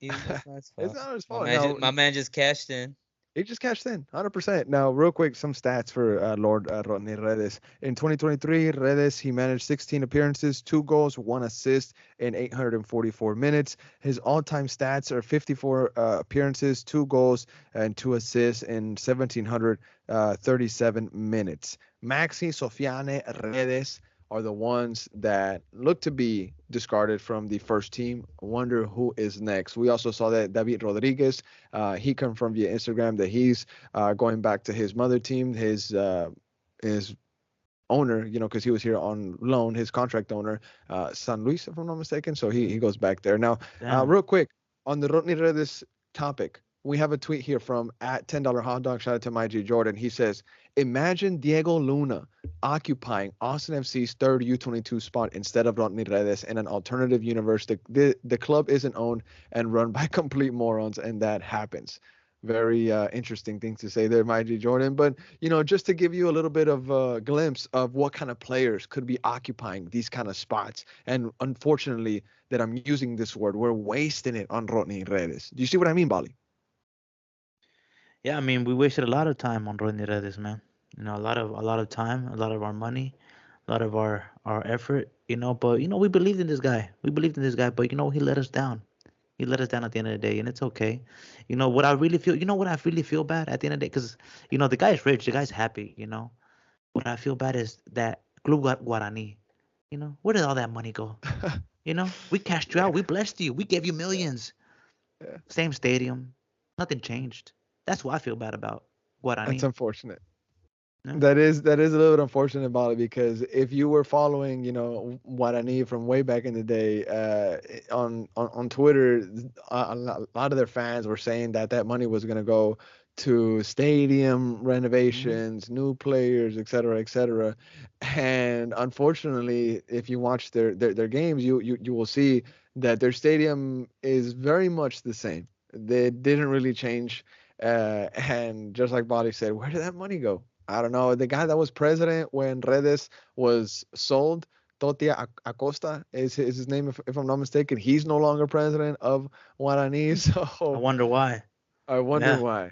C: It's not his fault.
A: It's not his fault.
C: My man just cashed in.
A: He just cashed in, 100%. Now, real quick, some stats for Lord Rodney Redes. In 2023, Redes, he managed 16 appearances, 2 goals, 1 assist in 844 minutes. His all-time stats are 54 appearances, 2 goals, and 2 assists in 1,737 minutes. Maxi, Sofiane, Redes are the ones that look to be discarded from the first team. I wonder who is next. We also saw that David Rodriguez, he confirmed via Instagram that he's going back to his mother team, his owner, because he was here on loan, his contract owner, San Luis, if I'm not mistaken. So he goes back there. Now, real quick, on the Rodney Redes topic, we have a tweet here from @$10 Hot Dog. Shout out to my G Jordan. He says, imagine Diego Luna occupying Austin FC's third U22 spot instead of Rodney Redes in an alternative universe. The club isn't owned and run by complete morons, and that happens. Very interesting things to say there, Mighty Jordan. But, just to give you a little bit of a glimpse of what kind of players could be occupying these kind of spots. And unfortunately, that I'm using this word, we're wasting it on Rodney Redes. Do you see what I mean, Bali?
B: Yeah, I mean, we wasted a lot of time on Rodney Redes, man. A lot of time, a lot of our money, a lot of our effort. But we believed in this guy. We believed in this guy, but he let us down. He let us down at the end of the day, and it's okay. What I really feel. What I really feel bad at the end of the day, because the guy is rich, the guy's happy. What I feel bad is that Club Guarani. Where did all that money go? We cashed you
A: Yeah,
B: out. We blessed you. We gave you
A: yeah,
B: millions.
A: yeah.
B: Same stadium. Nothing changed. That's what I feel bad about
A: That's
B: Guarani.
A: unfortunate.
B: Yeah.
A: That is a little bit unfortunate about it because if you were following, what I need from way back in the day, on Twitter, a lot of their fans were saying that money was gonna go to stadium
B: Mhm.
A: renovations, new players, et cetera, et cetera. And unfortunately, if you watch their games, you will see that their stadium is very much the same. They didn't really change. And just like Bobby said, where did that money go? I don't know. The guy that was president when Redes was sold, Totia Acosta is his name, if I'm not mistaken. He's no longer president of Guarani.
B: I
A: So
B: wonder why.
A: I wonder
B: Yeah.
A: why.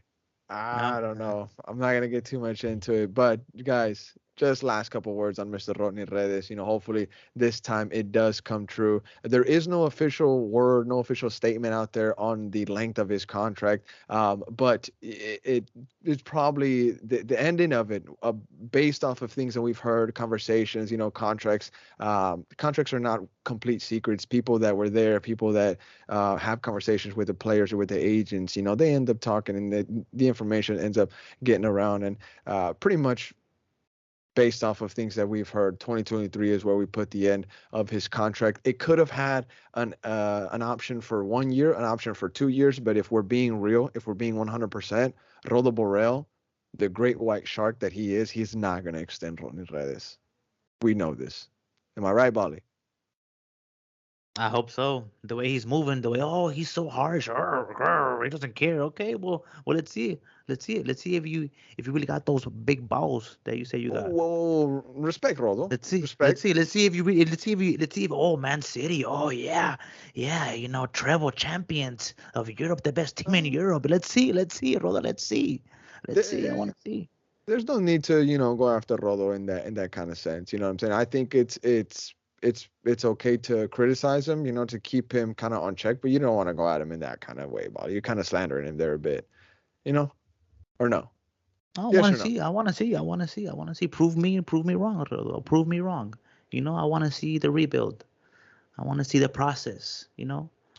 B: Yeah.
A: I don't know. I'm not gonna get too much into it, but guys, just last couple words on Mr. Rodney Redes. Hopefully this time it does come true. There is no official word, no official statement out there on the length of his contract, but it's probably the ending of it, based off of things that we've heard, conversations. Contracts. Contracts are not complete secrets. People that were there, people that have conversations with the players or with the agents, they end up talking, and the information ends up getting around. And pretty much based off of things that we've heard, 2023 is where we put the end of his contract. It could have had an option for 1 year, an option for 2 years, but if we're being real, if we're being 100%, Rodo Borrell, the great white shark that he is, he's not going to extend Rodney Redes. We know this. Am I right, Bali?
B: I hope so. The way he's moving, the way he's so harsh. Arr, arr, he doesn't care. Okay, well, let's see. Let's see it. Let's see if you really got those big balls that you say you got.
A: Whoa, respect, Rodo.
B: Let's see. Let's
A: Respect.
B: see. Let's see if you really. Let's see if Man City. Oh yeah, yeah. Treble champions of Europe, the best team in
A: Uh,
B: Europe. Let's see. Let's see, Roda. Let's see. Let's see. I want to see.
A: there's no need to go after Rodo in that kind of sense. You know what I'm saying? I think it's okay to criticize him, to keep him kind of on check, but you don't want to go at him in that kind of way, Bobby. You're kind of slandering him there a bit, you know, or no?
B: I
A: Yes
B: want
A: or
B: to
A: no?
B: see. I want to see. I want to see. I want to see. Prove me wrong, Rodo. Prove me wrong. I want to see the rebuild. I want to see the process.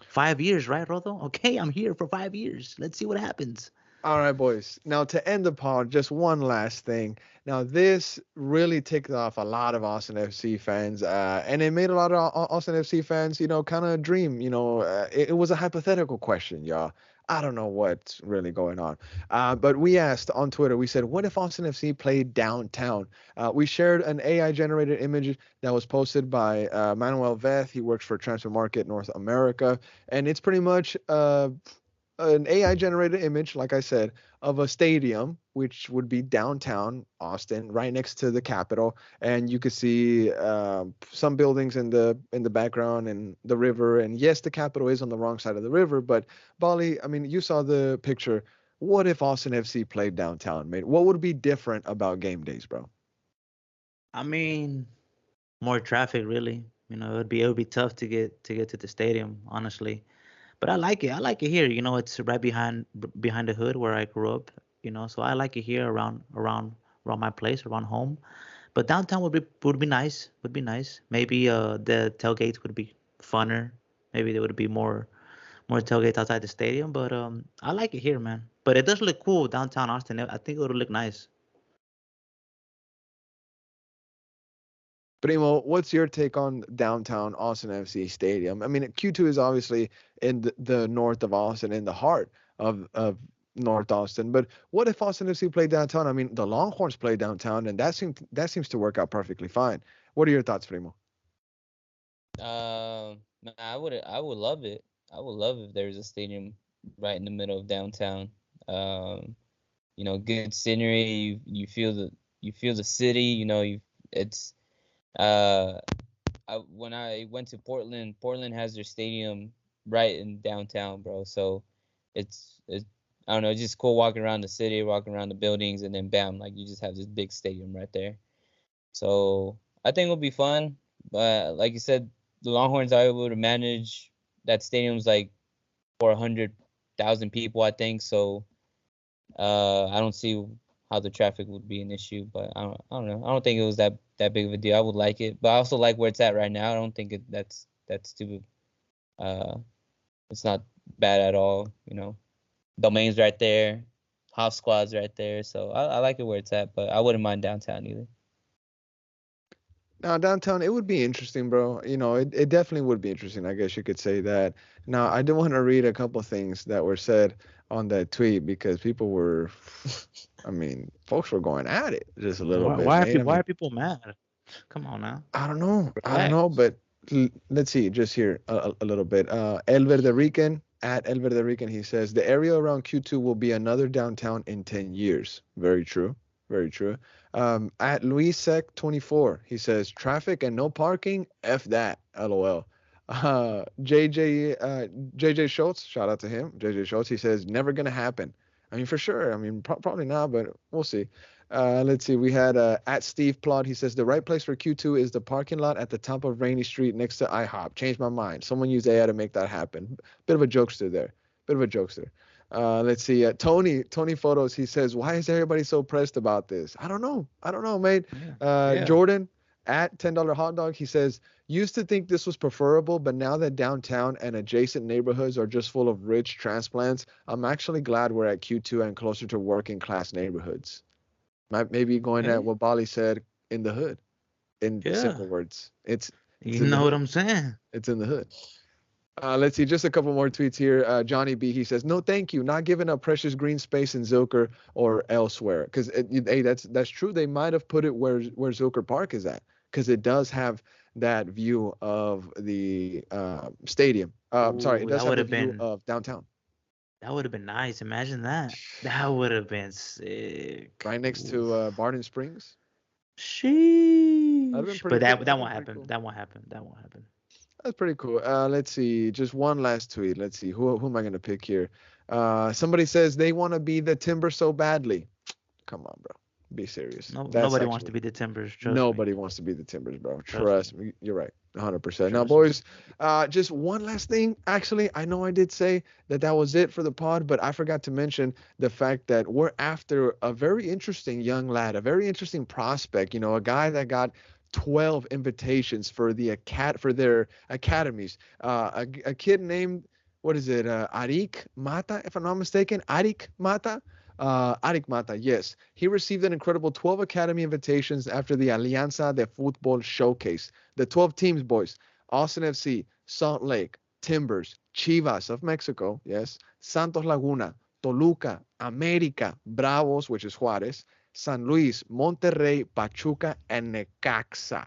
B: 5 years, right, Rodo? Okay, I'm here for 5 years. Let's see what happens.
A: All right, boys. Now to end the pod, just one last thing. Now this really ticked off a lot of Austin FC fans, and it made a lot of Austin FC fans, kind of dream. It was a hypothetical question, y'all. I don't know what's really going on, but we asked on Twitter. We said, "What if Austin FC played downtown?" We shared an AI-generated image that was posted by Manuel Veth. He works for Transfer Market North America, and it's pretty much an AI generated image, like I said, of a stadium, which would be downtown Austin, right next to the Capitol, and you could see some buildings in the background and the river. And yes, the Capitol is on the wrong side of the river, but Bali, I mean, you saw the picture. What if Austin FC played downtown, mate? What would be different about game days, bro?
B: I mean, more traffic, really. It would be tough to get to the stadium, honestly. But I like it. I like it here. It's right behind the hood where I grew up. So I like it here around my place, around home. But downtown would be nice. Would be nice. Maybe the tailgates would be funner. Maybe there would be more tailgates outside the stadium. But I like it here, man. But it does look cool downtown Austin. I think it would look nice.
A: Primo, what's your take on downtown Austin FC Stadium? I mean, Q2 is obviously in the north of Austin, in the heart of North Austin. But what if Austin FC played downtown? I mean, the Longhorns play downtown, and that seems to work out perfectly fine. What are your thoughts, Primo?
C: Man, I would love it. I would love if there was a stadium right in the middle of downtown. Good scenery. You feel the city. It's uh when I went to Portland has their stadium right in downtown, bro. So it's I don't know, it's just cool walking around the city, walking around the buildings, and then bam, like you just have this big stadium right there. So I think it'll be fun. But like you said, the Longhorns are able to manage that stadium's like for 100,000 people, I think. So I don't see how the traffic would be an issue, but I don't know. I don't think it was that big of a deal. I would like it, but I also like where it's at right now. I don't think that's too. It's not bad at all. Domain's right there, House Squad's right there, so I like it where it's at. But I wouldn't mind downtown either.
A: Now downtown, it would be interesting, bro. It definitely would be interesting. I guess you could say that. Now, I do want to read a couple things that were said on that tweet because people were, I mean, folks were going at it just a little bit.
B: Why are people mad? Come on now.
A: I don't know, but let's see, just here a little bit. El Verde Rican, at El Verde Rican, he says the area around Q2 will be another downtown in 10 years. Very true. Very true. At Luis Sec 24, he says traffic and no parking. F that. LOL. JJ Schultz, shout out to him. JJ Schultz, he says never gonna happen. I mean, for sure. I mean, probably not, but we'll see. Let's see. We had at Steve Plot. He says the right place for Q2 is the parking lot at the top of Rainy Street next to IHOP. Changed my mind. Someone used AI to make that happen. Bit of a jokester there. Let's see. Tony Photos. He says, why is everybody so pressed about this? I don't know, mate.
B: Yeah.
A: Jordan at $10 hot dog. He says, used to think this was preferable, but now that downtown and adjacent neighborhoods are just full of rich transplants, I'm actually glad we're at Q2 and closer to working class neighborhoods. Maybe going at what Bali said, in the hood, in simple words. It's
B: you know what I'm saying?
A: It's in the hood. Let's see, just a couple more tweets here. Johnny B, he says, no, thank you. Not giving up precious green space in Zilker or elsewhere. Because, hey, that's true. They might have put it where Zilker Park is at, because it does have that view of the stadium. Sorry, it does have a view of downtown.
B: That would have been nice. Imagine that. That would have been sick.
A: Right next to Barton Springs.
B: Sheesh. But that won't happen.
A: Cool.
B: That won't happen.
A: That's pretty cool. Let's see. Just one last tweet. Let's see. Who am I going to pick here? Somebody says they want to be the Timber so badly. Come on, bro. Be serious.
B: Nobody wants to be the Timbers.
A: Nobody wants to be the Timbers, bro. Trust me. You're right. 100%. Now, boys, just one last thing. Actually, I know I did say that was it for the pod, but I forgot to mention the fact that we're after a very interesting young lad, a very interesting prospect, a guy that got 12 invitations for their academies. A kid named, what is it? Arik Mata, if I'm not mistaken. Arik Mata, yes. He received an incredible 12 academy invitations after the Alianza de Fútbol showcase. The 12 teams, boys: Austin FC, Salt Lake, Timbers, Chivas of Mexico, yes, Santos Laguna, Toluca, América, Bravos, which is Juárez, San Luis, Monterrey, Pachuca, and Necaxa.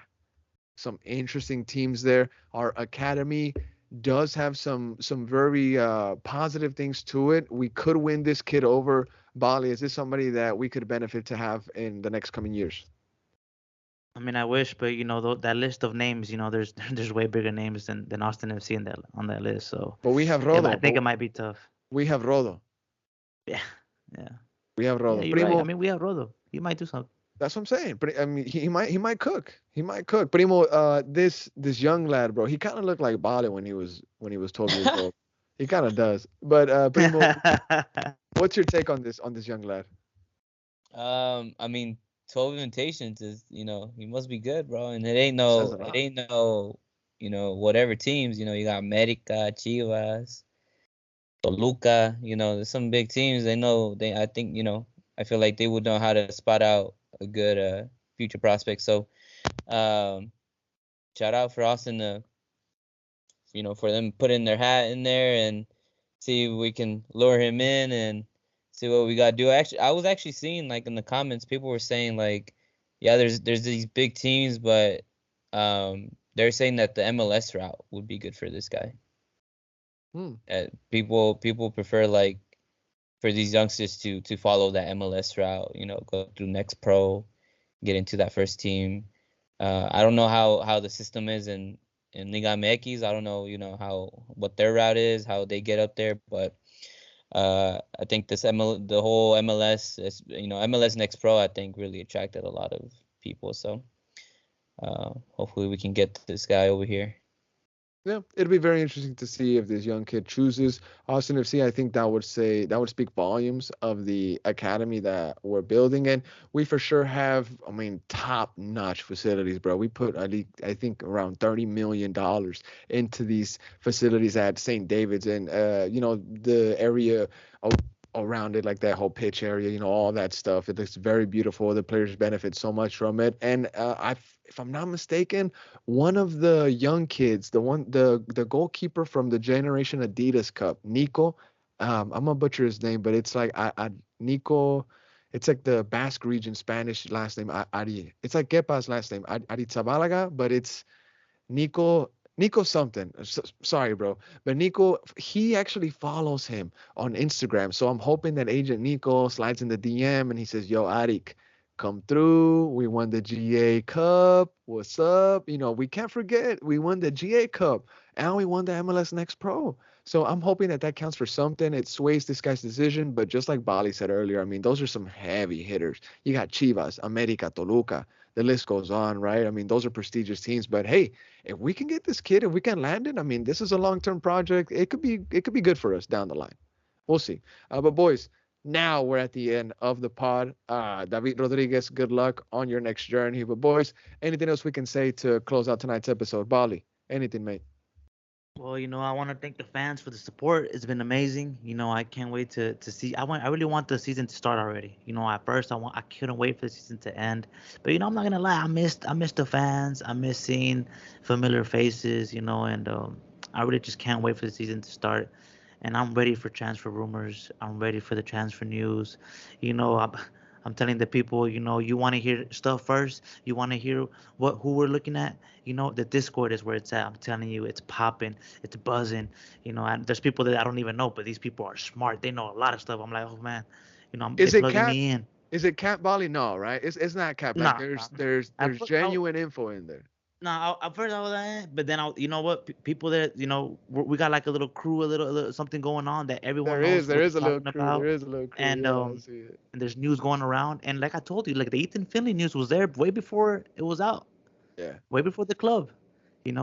A: Some interesting teams there. Our academy does have some very positive things to it. We could win this kid over. Bali, is this somebody that we could benefit to have in the next coming years?
B: I mean, I wish, but that list of names, there's way bigger names than Austin FC on that list. So,
A: but we have Rodo.
B: I think it might be tough.
A: We have Rodo.
B: Yeah.
A: We have Rodo.
B: Yeah, you're right. I mean, we have Rodo. He might do something.
A: That's what I'm saying. But I mean, he might cook. Primo, this young lad, bro, he kind of looked like Bali when he was 12 years old. He kind of does. But Primo, what's your take on this young lad?
C: I mean, 12 invitations is, he must be good, bro. And it ain't no, whatever teams. You got América, Chivas, Toluca. There's some big teams. I think, I feel like they would know how to spot out a good future prospect. So, shout out for Austin to, for them putting their hat in there and see if we can lure him in and see what we got to do. I was actually seeing, like, in the comments, people were saying, like, yeah, there's these big teams, but they're saying that the MLS route would be good for this guy. People prefer, like, for these youngsters to follow that MLS route. Go through Next Pro, get into that first team. I don't know how the system is in Liga MX. I don't know, what their route is, how they get up there, but I think the whole MLS, MLS Next Pro, I think really attracted a lot of people. So hopefully we can get this guy over here.
A: Yeah, it'll be very interesting to see if this young kid chooses Austin FC. I think that would speak volumes of the academy that we're building, and we for sure have, I mean, top-notch facilities, bro. We put I think around $30 million into these facilities at St. David's, and the area around it, like that whole pitch area, all that stuff. It looks very beautiful. The players benefit so much from it, and if I'm not mistaken, one of the young kids, the goalkeeper from the Generation Adidas Cup, Nico. I'm gonna butcher his name, but it's like Nico. It's like the Basque region Spanish last name. Adi. It's like Kepa's last name, Arizabalaga, but it's Nico something. Sorry, bro. But Nico, he actually follows him on Instagram. So I'm hoping that Agent Nico slides in the DM and he says, "Yo, Arik, come through. We won the GA Cup. What's up? We can't forget we won the GA Cup and we won the MLS Next Pro." So I'm hoping that counts for something. It sways this guy's decision. But just like Bali said earlier, I mean, those are some heavy hitters. You got Chivas, America, Toluca. The list goes on, right? I mean, those are prestigious teams. But hey, if we can get this kid, if we can land it, I mean, this is a long-term project. It could be good for us down the line. We'll see. But boys, now we're at the end of the pod. David Rodriguez, good luck on your next journey. But boys, anything else we can say to close out tonight's episode? Bali, anything, mate?
B: Well, I want to thank the fans for the support. It's been amazing. I can't wait to see. I really want the season to start already. At first I couldn't wait for the season to end. But I'm not gonna lie, I missed the fans. I miss seeing familiar faces. And I really just can't wait for the season to start. And I'm ready for transfer rumors. I'm ready for the transfer news. I'm telling the people, you want to hear stuff first. You want to hear who we're looking at. The Discord is where it's at. I'm telling you, it's popping, it's buzzing. There's people that I don't even know, but these people are smart. They know a lot of stuff. I'm like, oh man,
A: Is
B: they're
A: it
B: plugging
A: cat?
B: me in.
A: Is it cat Bali? No, right? It's not cat. Like
B: Nah, nah.
A: there's genuine info in there.
B: No, at first I was like, but then you know what? People that we got like a little crew, a little something going on that everyone knows
A: There
B: what
A: is
B: they're
A: a little
B: talking
A: crew. There
B: about,
A: is a little crew.
B: and
A: Yeah, I see it.
B: and there's news going around, and like I told you, like the Ethan Finley news was there way before it was out,
A: Yeah.
B: way before the club,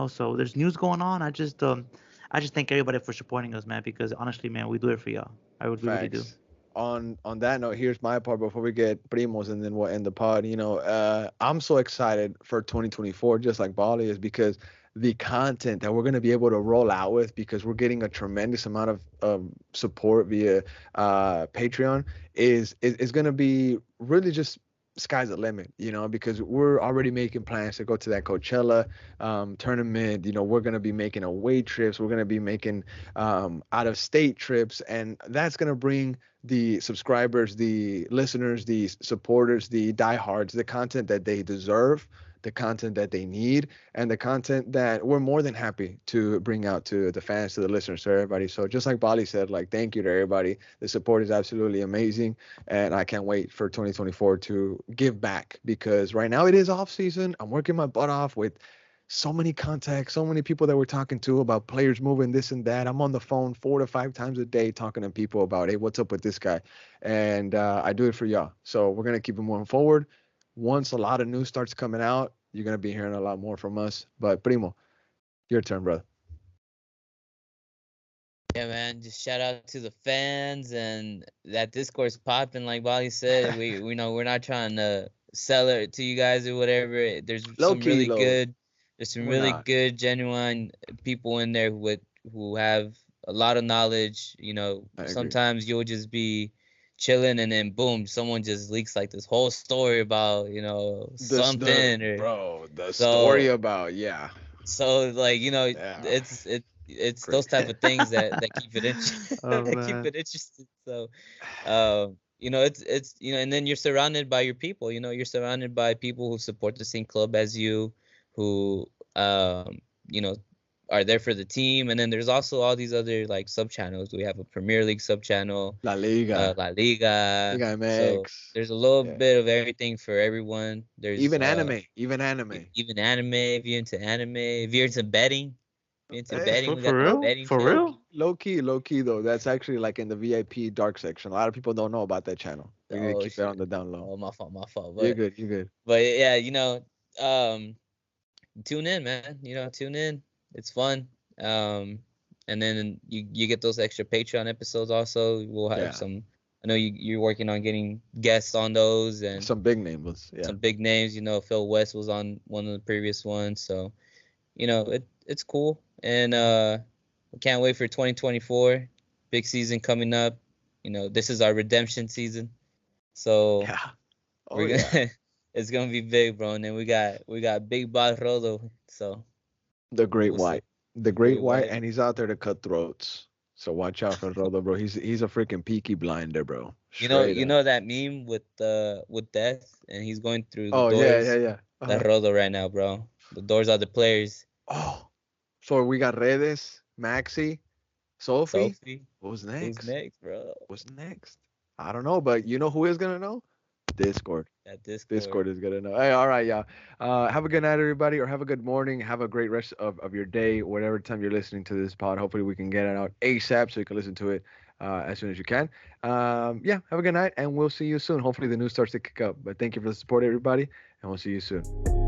B: So there's news going on. I just thank everybody for supporting us, man, because honestly, man, we do it for y'all. We really do.
A: Facts. On that note, here's my part before we get primos and then we'll end the pod. I'm so excited for 2024, just like Bali is, because the content that we're going to be able to roll out with, because we're getting a tremendous amount of support via Patreon, is going to be really just sky's the limit, because we're already making plans to go to that Coachella tournament. We're going to be making away trips. We're going to be making out of state trips, and that's going to bring the subscribers, the listeners, the supporters, the diehards, the content that they deserve, the content that they need, and the content that we're more than happy to bring out to the fans, to the listeners, to everybody. So just like Bali said, like, thank you to everybody. The support is absolutely amazing, and I can't wait for 2024 to give back, because right now it is off season. I'm working my butt off with so many contacts, so many people that we're talking to about players moving, this and that. I'm on the phone 4 to 5 times a day talking to people about, hey, what's up with this guy? And I do it for y'all. So we're going to keep it moving forward. Once a lot of news starts coming out, you're going to be hearing a lot more from us. But Primo, your turn, brother.
C: Yeah, man. Just shout out to the fans, and that Discord's popping. Like Bali said, we know we're not trying to sell it to you guys or whatever. There's some really good. There's some really good, genuine people in there who have a lot of knowledge. Sometimes you'll just be chilling, and then boom, someone just leaks like this whole story about something.
A: The story about
C: So like it's those type of things that keep it keep it interesting. So it's and then you're surrounded by your people. You're surrounded by people who support the same club as you, who are there for the team, and then there's also all these other like sub channels. We have a Premier League sub channel,
A: La Liga,
C: La Liga.
A: Liga
C: So
A: MX.
C: there's a little
A: Yeah.
C: bit of everything for everyone. There's
A: Even anime, even anime.
C: even anime. If you're into anime, if you're into betting, if you're into
A: Hey,
C: betting,
B: For,
C: we
B: for
C: got the
B: real?
C: betting
B: For
C: channel.
B: real?
A: Low key though. That's actually like in the VIP dark section. A lot of people don't know about that channel. We're gonna
C: Oh
A: keep it on
C: shit.
A: the down low.
C: Oh, my fault, my fault.
A: You're good. You're good.
C: But yeah, tune in, man. Tune in. It's fun. And then you get those extra Patreon episodes also. We'll have
A: Yeah.
C: some. I know you're working on getting guests on those and
A: Some big names. Yeah.
C: some big names. Phil West was on one of the previous ones, so it's cool. And we can't wait for 2024. Big season coming up. This is our redemption season. So
A: Yeah. Oh
C: we're
A: yeah.
C: gonna it's gonna be big, bro. And then we got Big Boss Rodo. So
A: The Great
C: we'll see.
A: White. The Great White, and he's out there to cut throats. So watch out for Rodo, bro. He's a freaking peaky blinder, bro. Straight
C: You
A: up.
C: know that meme with Death, and he's going through the
A: Oh yeah, yeah,
C: doors.
A: yeah.
C: That's Rodo right now, bro. The doors are the players.
A: Oh, so we got Redes, Maxi, Sophie.
C: Sophie,
A: What's
C: who's
A: next?
C: next, bro?
A: What's next? I don't know, but you know who is gonna know? Discord.
C: That Discord.
A: Discord is gonna know. Hey, all right, y'all. Have a good night, everybody, or have a good morning. Have a great rest of your day, whatever time you're listening to this pod. Hopefully, we can get it out ASAP so you can listen to it as soon as you can. Yeah, have a good night, and we'll see you soon. Hopefully, the news starts to kick up. But thank you for the support, everybody, and we'll see you soon.